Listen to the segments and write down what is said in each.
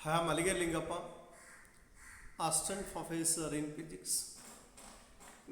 I am Aligar Lingappa, Assistant Professor in Physics,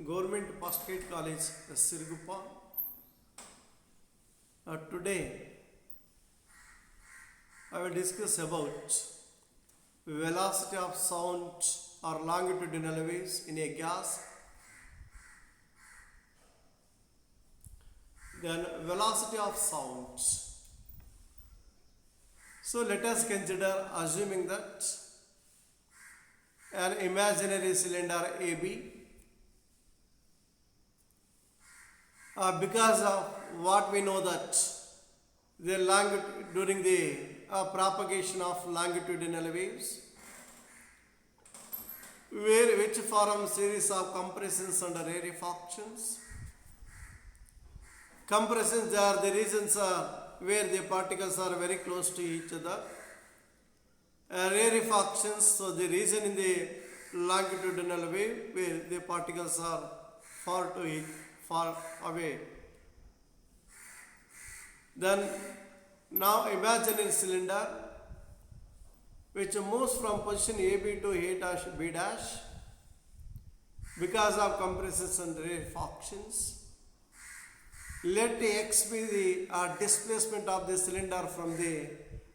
Government Postgrad College, Sirguppa. Today, I will discuss about velocity of sound or longitudinal waves in a gas. Then velocity of sound. So let us consider assuming that an imaginary cylinder AB, because of what we know that during the propagation of longitudinal waves, which form series of compressions and rarefactions. Compressions are the regions where the particles are very close to each other. Rarefactions, so the region in the longitudinal wave where the particles are far away. Then now imagine a cylinder which moves from position AB to A dash B dash because of compressions and rarefactions. Let x be the displacement of the cylinder from the,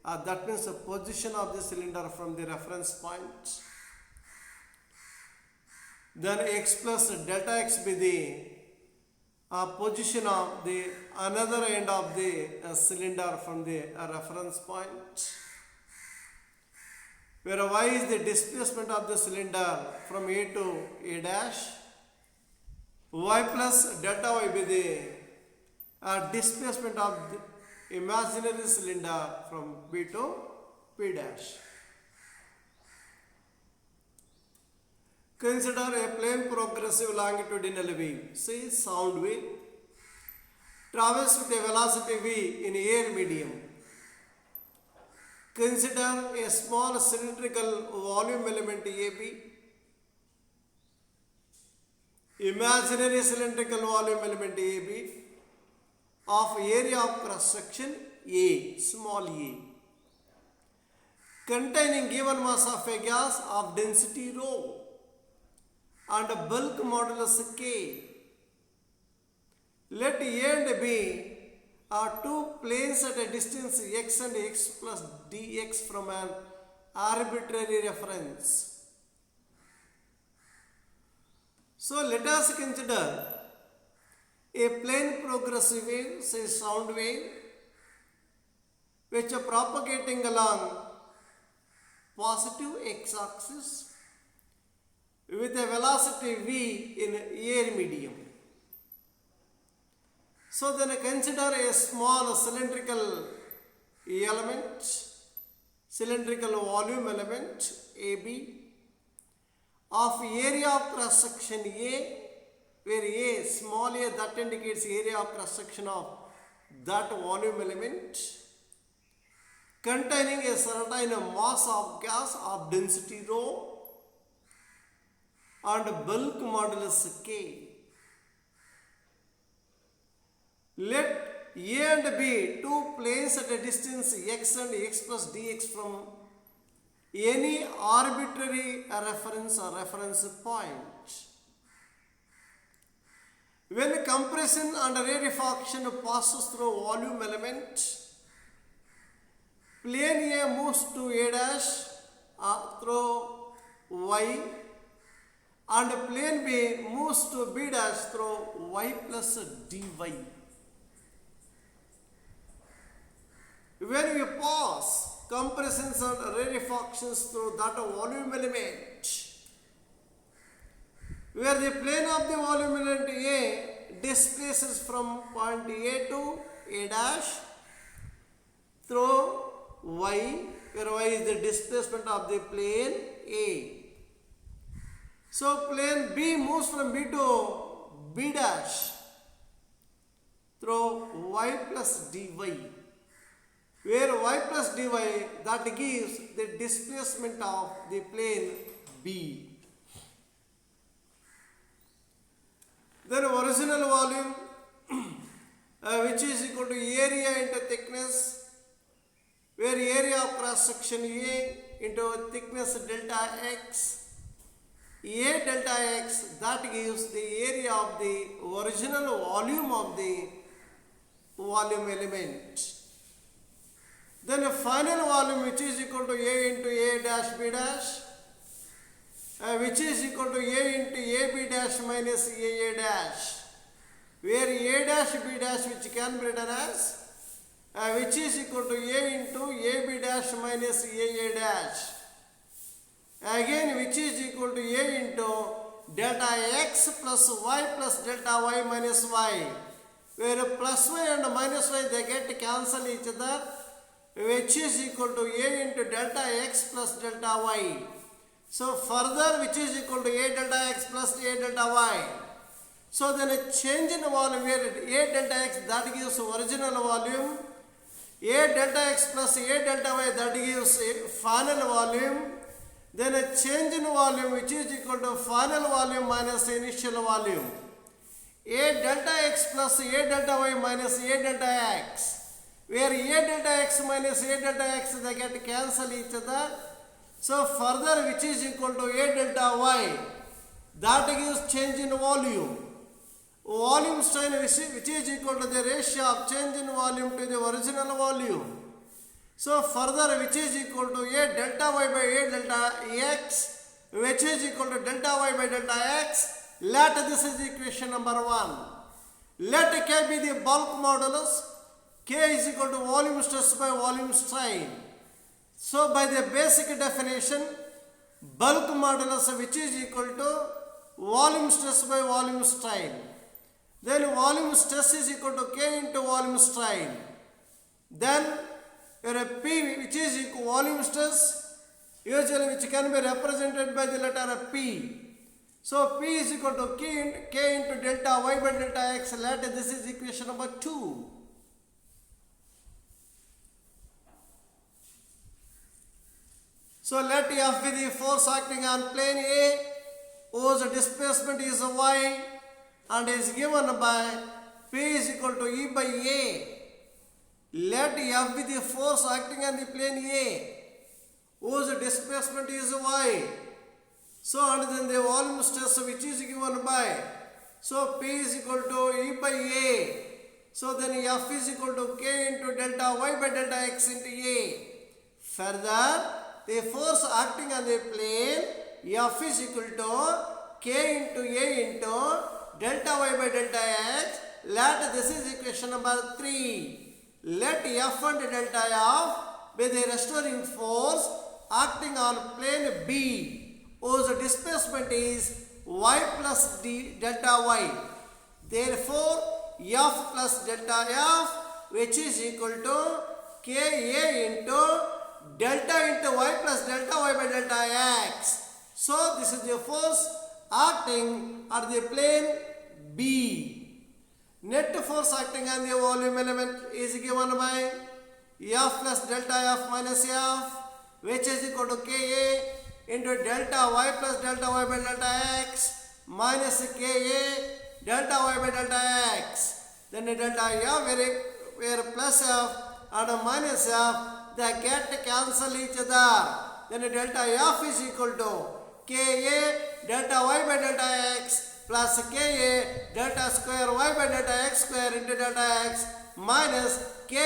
that means the position of the cylinder from the reference point. Then x plus delta x be the position of the another end of the cylinder from the reference point. Where y is the displacement of the cylinder from A to A dash. Y plus delta y be the displacement of the imaginary cylinder from B to P dash. Consider a plane progressive longitudinal wave, say sound wave, travels with a velocity v in air medium. Consider a small cylindrical volume element AB, imaginary cylindrical volume element AB, of area of cross section A, small a, containing given mass of a gas of density rho and bulk modulus K. Let A and B are two planes at a distance x and x plus dx from an arbitrary reference. So let us consider a plane progressive wave, say sound wave, which are propagating along positive x-axis with a velocity v in air medium. So then consider a small cylindrical element, cylindrical volume element AB of area of cross section A, where A, small a, that indicates area of cross section of that volume element, containing a certain mass of gas of density rho and bulk modulus K. Let A and B, two planes at a distance x and x plus dx from any arbitrary reference or reference point. When compression and rarefaction passes through volume element, plane A moves to A dash through y and plane B moves to B dash through y plus dy. When we pass compressions and rarefactions through that volume element, where the plane of the volume element A displaces from point A to A dash through y, where y is the displacement of the plane A. So plane B moves from B to B dash through y plus dy, where y plus dy that gives the displacement of the plane B. Then original volume which is equal to area into thickness, where area of cross section A into thickness delta x. A delta x, that gives the area of the original volume of the volume element. Then a final volume which is equal to A into A dash B dash, which is equal to A into AB dash minus AA dash, where A dash B dash which can be written as which is equal to A into AB dash minus AA dash, again which is equal to A into delta x plus y plus delta y minus y, where plus y and minus y they get cancel each other, which is equal to A into delta x plus delta y. So further which is equal to A delta x plus A delta y. So then a change in volume where A delta x that gives original volume, A delta x plus A delta y that gives final volume, then a change in volume which is equal to final volume minus initial volume. A delta x plus A delta y minus A delta x, where A delta x minus A delta x they get cancel each other. So further which is equal to A delta y, that gives change in volume. Volume strain which is equal to the ratio of change in volume to the original volume. So further which is equal to A delta y by A delta x, which is equal to delta y by delta x. Let this is equation number 1. Let K be the bulk modulus. K is equal to volume stress by volume strain. So by the basic definition, bulk modulus which is equal to volume stress by volume strain. Then volume stress is equal to K into volume strain. Then where a P which is equal to volume stress, usually which can be represented by the letter P. So P is equal to K into delta y by delta x. Let this is equation number 2. So let F be the force acting on plane A, whose displacement is y and is given by P is equal to E by A. Let F be the force acting on the plane A, whose displacement is y. So and then the volume stress which is given by, so P is equal to E by A. So then F is equal to K into delta y by delta x into A. Further, the force acting on the plane F is equal to K into A into delta y by delta x. Let this is equation number 3. Let F and delta F be the restoring force acting on plane B, whose displacement is y plus d delta y. Therefore, F plus delta F which is equal to Ka into delta into y plus delta y by delta x. So this is the force acting at the plane B. Net force acting on the volume element is given by F plus delta F minus F, which is equal to Ka into delta y plus delta y by delta x minus Ka delta y by delta x. Then delta F where plus F and minus F they get cancel each other. Then delta F is equal to Ka delta y by delta x plus Ka delta square y by delta x square into delta x minus Ka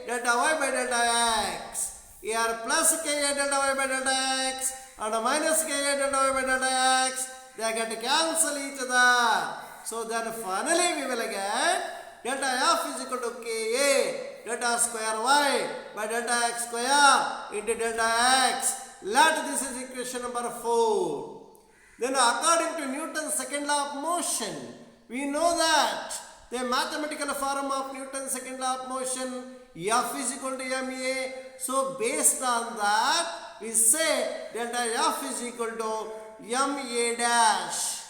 delta y by delta x. Here plus Ka delta y by delta x and minus Ka delta y by delta x, they get cancel each other. So then finally we will get delta F is equal to Ka delta square y by delta x square into delta x. Let this is equation number 4. Then according to Newton's second law of motion, we know that the mathematical form of Newton's second law of motion, F is equal to ma. So based on that, we say delta F is equal to ma dash.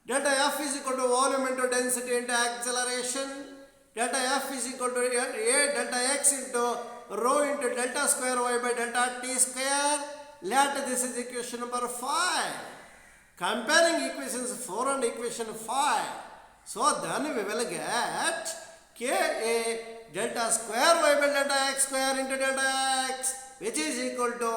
Delta F is equal to volume into density into acceleration. Delta F is equal to A delta x into rho into delta square y by delta t square. Let this is equation number 5. Comparing equations 4 and equation 5. So then we will get Ka delta square y by delta x square into delta x, which is equal to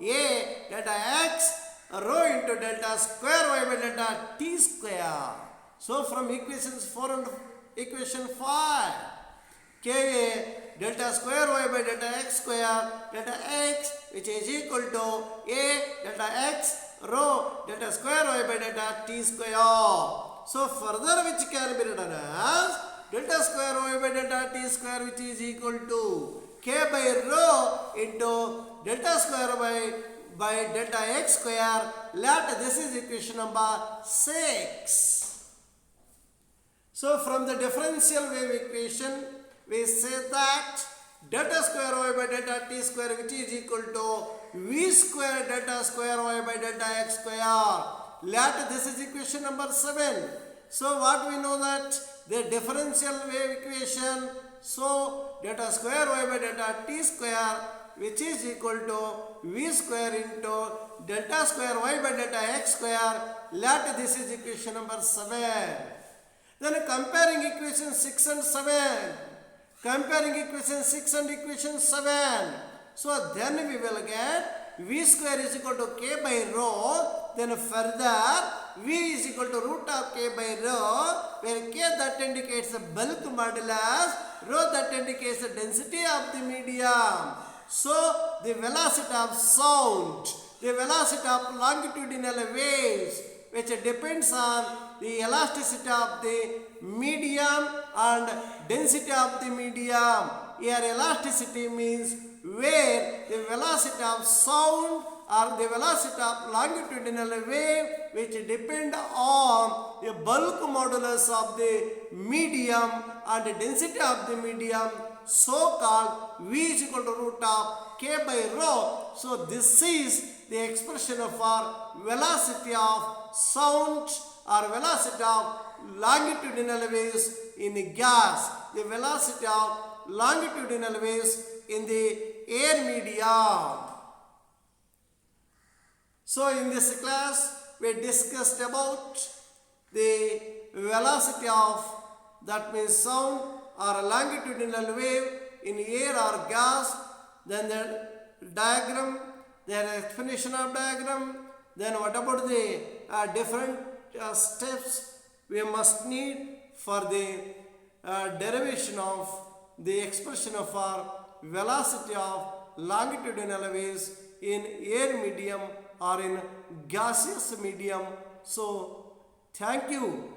A delta x rho into delta square y by delta t square. So from equations 4 and equation 5, Ka delta square y by delta x square delta x, which is equal to A delta x rho delta square y by delta t square. So further, which can be written as delta square y by delta t square, which is equal to k by rho into delta square by delta x square. Let this is equation number 6. So from the differential wave equation, we say that delta square y by delta t square, which is equal to v square delta square y by delta x square. Let this is equation number 7. So what we know that the differential wave equation, so delta square y by delta t square, which is equal to v square into delta square y by delta x square. Let this is equation number 7. Then comparing equation 6 and 7. Comparing equation 6 and equation 7. So then we will get v square is equal to k by rho. Then further v is equal to root of k by rho, where k that indicates the bulk modulus, rho that indicates the density of the medium. So the velocity of sound, the velocity of longitudinal waves, which depends on the elasticity of the medium and density of the medium. Here elasticity means where the velocity of sound or the velocity of longitudinal wave, which depend on the bulk modulus of the medium and the density of the medium, so called v is equal to root of k by rho. So this is the expression of our velocity of sound or velocity of longitudinal waves in gas, the velocity of longitudinal waves in the air medium. So in this class we discussed about the velocity of, that means sound or longitudinal wave in air or gas, then the diagram, then explanation of diagram, then what about the different steps we must need for the derivation of the expression of our velocity of longitudinal waves in air medium or in gaseous medium. So thank you.